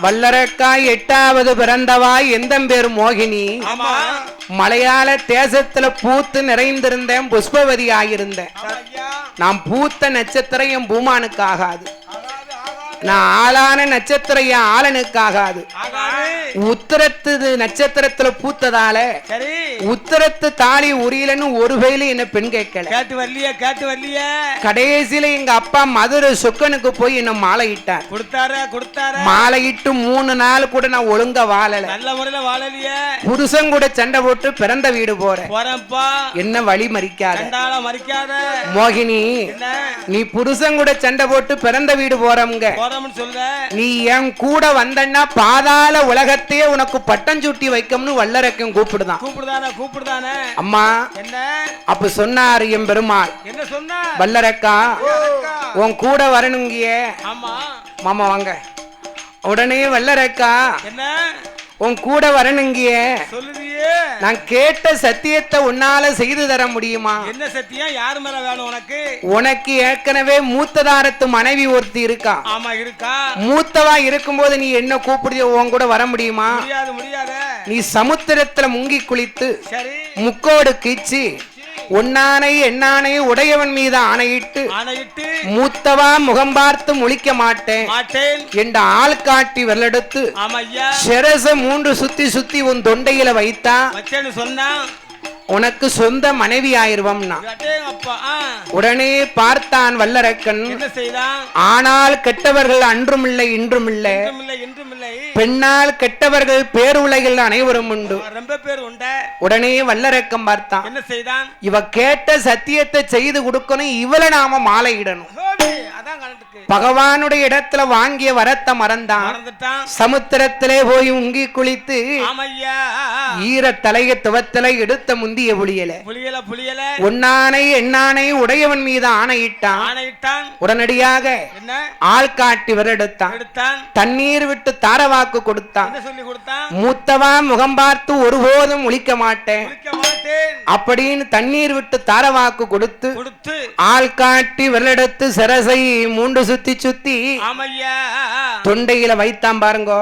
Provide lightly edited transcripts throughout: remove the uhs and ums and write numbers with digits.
வல்லரக்காய் 8வது பிறந்தவாய் எந்தம் பேர் மோகினி. மலையாள தேசத்துல பூத்து நிறைந்திருந்தேன், புஷ்பவதி ஆயிருந்தேன். நான் பூத்த நட்சத்திரம் என் பூமானுக்கு ஆகாது, நான் ஆளான நட்சத்திரம் என் ஆளனுக்காகாது. உத்தரத்து நட்சத்திரத்துல பூத்ததால உத்தரத்து தாலி உரியலன்னு ஒரு வயலு என்ன பெண் கேட்கல. கடைசியில எங்க அப்பா மதுரை சொக்கனுக்கு போய் என்ன மாலையிட்டார். மாலையிட்டு 3 நாள் கூட நான் ஒழுங்கா வாழல, நல்ல முறையில வாழலையே. புருஷன் கூட சண்டை போட்டு பிறந்த வீடு போறேன். என்ன வழி மறிக்காத மோகினி, நீ புருஷன் கூட சண்டை போட்டு பிறந்த வீடு போறவங்க, நீ என் கூட வந்தன்னா பாதாள உலகத்தையே உனக்கு பட்டம் சூட்டி வைக்கும்னு வல்லரக்கம் கூப்பிடுதானே. அம்மா அப்ப சொன்னாரு என் பெருமாள். என்ன சொன்னார்? வல்லரக்கா உன் கூட வரணுங்கிய. மாமா வாங்க. உடனே வல்லரக்கா என்ன உன் கூட வரணுங்கிய. நான் கேட்ட சத்தியத்தை உன்னால செய்து தர முடியுமா? என்ன சத்தியம்? யாரு மேல வேணும் உனக்கு? உனக்கு ஏற்கனவே மூத்ததாரத்து மனைவி ஒருத்தி இருக்கா. ஆமா இருக்கா. மூத்தவா இருக்கும்போது நீ என்ன கூப்பிடுறியோ உன் கூட வர முடியுமா? முடியாது. நீ சமுத்திரத்துல முங்கி குளித்து முக்கோடு கீச்சு உன்னானை என்னானை உடையவன் மீது ஆணையிட்டு மூத்தவா முகம் பார்த்து முழிக்க மாட்டேன் என்ற ஆள் காட்டி வெள்ளெடுத்து சிரச 3 சுத்தி உன் தொண்டையில வைத்தா சொன்னா உனக்கு சொந்த மனைவி ஆயிருவம்னா. உடனே பார்த்தான் வல்லரக்கன். ஆனால் கெட்டவர்கள் அன்றும் இல்லை இன்றும் இல்லை, பெண்ணால் கெட்டவர்கள் பேருலகில் அனைவரும் உண்டு. உடனே வல்லரக்கம் பார்த்தான். என்ன செய்தான்? இவ கேட்ட சத்தியத்தை செய்து கொடுக்கணும், இவளை நாம மாலையிடணும். பகவானுடைய இடத்துல வாங்கிய வரத்தை மறந்தான். சமுத்திரத்திலே போய் உங்கி குளித்து ஈர தலைய துவத்தலை எடுத்த முந்திய புளியல உன்னானை என்னானை உடையவன் மீது ஆணையிட்டான். உடனடியாக ஆள் காட்டி வரெடுத்தான். தண்ணீர் விட்டு தாரவாக்கு கொடுத்தான். மூத்தவா முகம் பார்த்து ஒருபோதும் ஒழிக்க மாட்டேன் அப்படின்னு தண்ணீர் விட்டு தாரவாக்கு கொடுத்து ஆள் காட்டி வரலெடுத்து சிரசை 3 சுத்தி தொண்டையில வைத்தான். பாருங்க,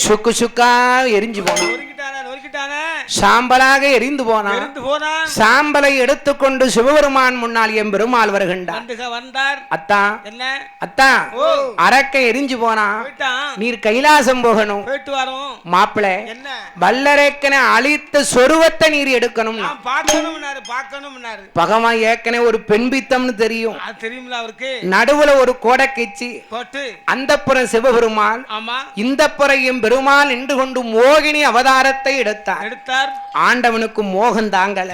சுக்கு சுக்கா எரிஞ்சு போனான், சாம்பலாக எரிந்து போனான். சாம்பலை எடுத்துக்கொண்டு சிவபெருமான் முன்னால் என் பெருமாள் வருகின்றார். அத்தா அரக்க எரிஞ்சு போனா, நீர் கைலாசம் போகணும். மாப்பிள வல்லரக்கனை அழித்த சொருவத்தை நீர் எடுக்கணும். பகவான் ஏற்கனவே ஒரு பெண் பித்தம்னு தெரியும், நடுவுல ஒரு கோடை கட்சி அந்த புறம் சிவபெருமாள், இந்த புறம் என் பெருமாள் நின்று கொண்டு மோகினி அவதாரத்தை எடுத்தார். ஆண்டவனுக்கு மோகன் தாங்கல,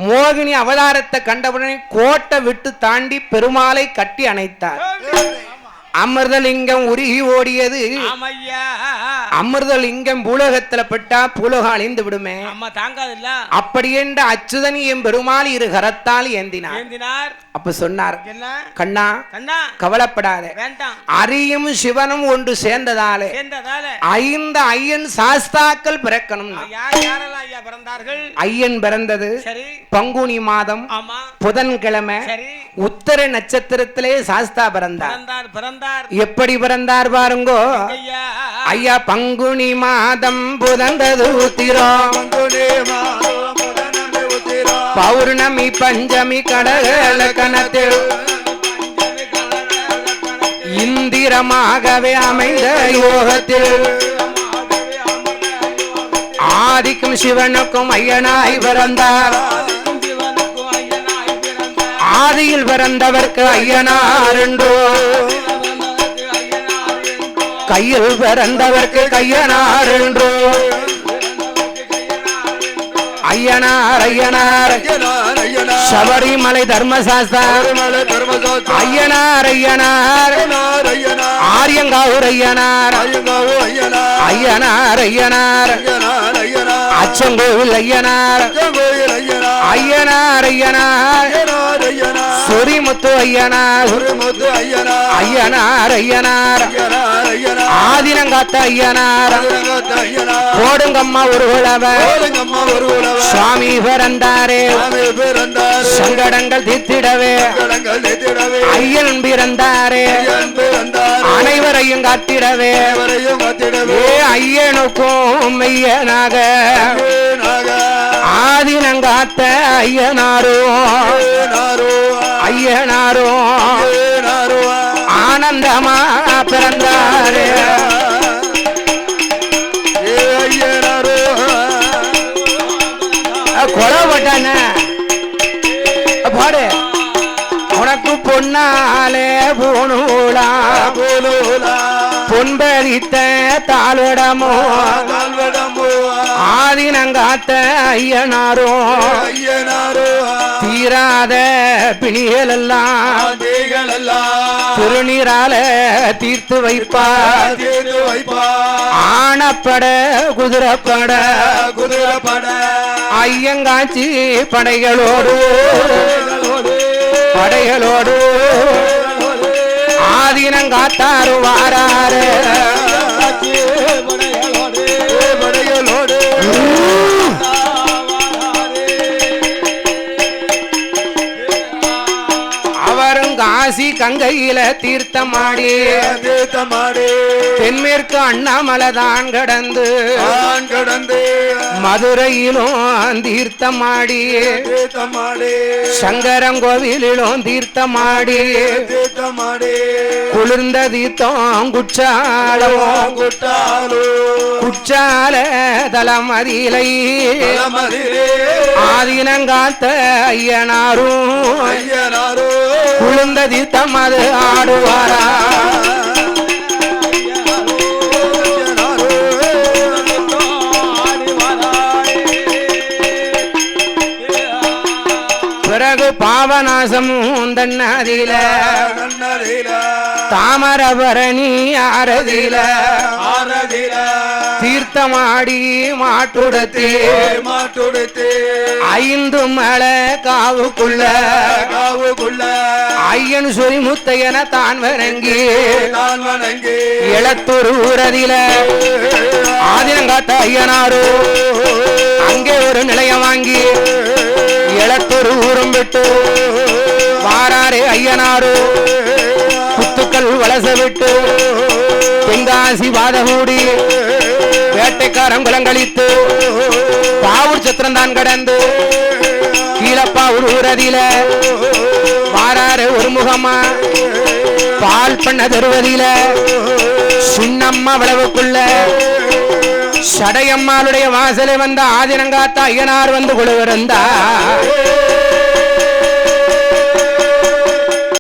மோகினி அவதாரத்தை கண்டவுடனே கோட்டை விட்டு தாண்டி பெருமாளை கட்டி அணைத்தார். அமிர்தலிங்கம் உருகி ஓடியது. அமிர்தலிங்கம் பூலோகத்துல பட்டா பூலோகம் அழிந்து விடுமே, அப்படி என்ற அச்சுதன் என் பெருமாள் 2 கரத்தால் ஏந்தினார். அப்ப சொன்னார், கண்ணா கவலைப்படாத, அரியும் சிவனும் ஒன்று சேர்ந்ததால 5 ஐயன் சாஸ்தாக்கள் பிறக்கணும். ஐயன் பிறந்தது பங்குனி மாதம் புதன்கிழமை உத்தர நட்சத்திரத்திலே சாஸ்தா பிறந்தார். எப்படி பிறந்தார் பாருங்கோ ஐயா. பங்குனி மாதம் புதந்தது உத்திரம், பௌர்ணமி பஞ்சமி கடகல கணத்தில் இந்திரமாகவே அமைந்த யோகத்தில் ஆதிக்கும் சிவனுக்கும் ஐயனாய் பிறந்தார். ஆதியில் பிறந்தவர்க்கு ஐயனார் என்றோ, கையில் பிறந்தவர்க்கு கையனார் என்றோ. ஐயனார் ஐயனார் சபரிமலை தர்மசாஸ்திர ஐயனார் ஐயனார் ஆரியங்காவூர் ஐயனார் ஐயனார் ஐயனார் அச்சங்கோவில் ஐயனார் ஐயனார் ஐயனார் சொரிமுத்து ஐயனார் ஐயனார் ஐயனார் ஆதினங்காத்த ஐயனார் போடுங்கம்மா ஒரு உழவர் சுவாமி பிறந்தாரே சங்கடங்கள் தீர்த்திடவே ஐயன் பிறந்தாரே அனைவரையும் காத்திடவே ஐயனுக்கும் மெய்யனாக ஆதினங்காத்த ஐயனாரோ ஐயனாரோ ஆனந்தமா பிறந்தாரே கொலப்பட்டான பாடு உனக்கு பொன்னாலே போனூலா பொன்பரித்த தாழ்வடமோ ஆதினங்காத்த ஐயனாரோ தீராத பிணிகள் எல்லாம் திருநீரால தீர்த்து வைப்பார் ஆனப்பட குதிரப்பட ஐயங்காட்சி படைகளோடு ஆதினங்காத்தாரு வாராரு அவரும் காசி கங்கையில தீர்த்தமாடி தென்மேற்கு அண்ணாமலைதான் கடந்து மதுரையிலும் தீர்த்தமாடி சங்கரங்கோவிலும் தீர்த்தமாடி குளிர்ந்த தீர்த்தம் குற்றால தலமதிலை ஆதினங்காத்த ஐயனாரும் குளிர்ந்த தீர்த்தம் அது ஆடுவாரா பிறகு பாவநாசம் தன்னதில தாமரபரணி ஆரதில தீர்த்தமாடி மாட்டுடத்தே ஐந்து மலை காவுக்குள்ள ஐயன் சொறி முத்தையன தான் வணங்கி எளத்தூர் ஊரதில ஆதினங்காத்த ஐயனாரோ அங்கே ஒரு நிலையம் வாங்கி எளத்தூர் ஊரும் விட்டு வாராரே ஐயனாரோ புத்துக்கள் வலச விட்டு தென்காசி வாதமூடி வேட்டைக்காரம் குலங்களித்து பாவூர் சத்திரம் தான் கடந்து கீழப்பா ஒரு ஊரதில வாராரு ஒரு முகமா பால் பண்ண தருவதில சின்னம்மா விளவுக்குள்ள சடையம்மாளுடைய வாசலை வந்த ஆதினங்காத்த ஐயனார் வந்து குழுவிருந்தார்